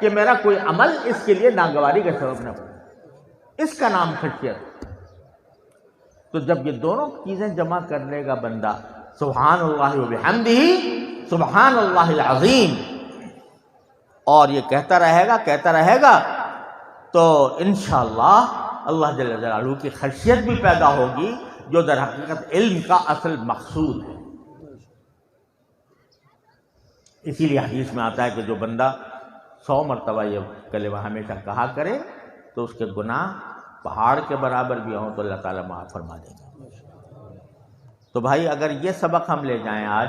کہ میرا کوئی عمل اس کے لیے ناگواری کا سبب نہ بنے، اس کا نام خشیت۔ تو جب یہ دونوں چیزیں جمع کر لے گا بندہ، سبحان اللہ و بحمدہ سبحان اللہ العظیم، اور یہ کہتا رہے گا تو انشاءاللہ اللہ جل جلالہ کی خشیت بھی پیدا ہوگی، جو در حقیقت علم کا اصل مقصود ہے۔ اسی لیے حدیث میں آتا ہے کہ جو بندہ 100 مرتبہ یہ کلمہ ہمیشہ کہا کرے تو اس کے گناہ پہاڑ کے برابر بھی ہوں تو اللہ تعالیٰ معاف فرما دے گا۔ تو بھائی اگر یہ سبق ہم لے جائیں آج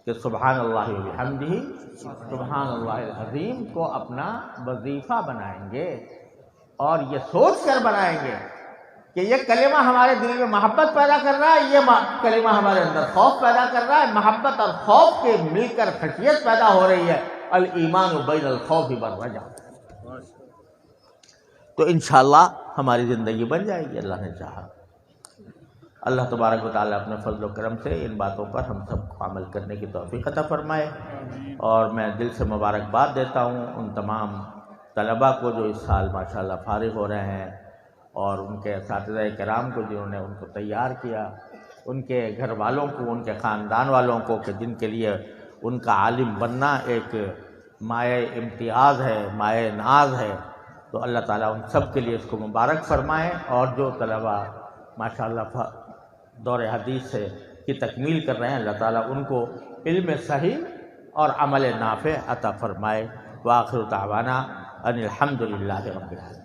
کہ سبحان اللہ و بحمدہ، سبحان اللہ العظیم کو اپنا وظیفہ بنائیں گے اور یہ سوچ کر بنائیں گے کہ یہ کلمہ ہمارے دل میں محبت پیدا کر رہا ہے، یہ کلمہ ہمارے اندر خوف پیدا کر رہا ہے، محبت اور خوف کے مل کر خشیت پیدا ہو رہی ہے، الایمان بین الخوف والرجا، تو انشاءاللہ ہماری زندگی بن جائے گی اللہ نے چاہا۔ اللہ تبارک و تعالیٰ اپنے فضل و کرم سے ان باتوں پر ہم سب کو عمل کرنے کی توفیق عطا فرمائے، اور میں دل سے مبارکباد دیتا ہوں ان تمام طلباء کو جو اس سال ماشاءاللہ فارغ ہو رہے ہیں، اور ان کے اساتذہ کرام کو جنہوں نے ان کو تیار کیا، ان کے گھر والوں کو، ان کے خاندان والوں کو، کہ جن کے لیے ان کا عالم بننا ایک مایہ امتیاز ہے، مایہ ناز ہے، تو اللہ تعالیٰ ان سب کے لیے اس کو مبارک فرمائے، اور جو طلباء ماشاءاللہ دور حدیث سے کی تکمیل کر رہے ہیں اللہ تعالیٰ ان کو علم صحیح اور عمل نافع عطا فرمائے۔ وآخر دعوانا ان الحمد للہ رب العالمین۔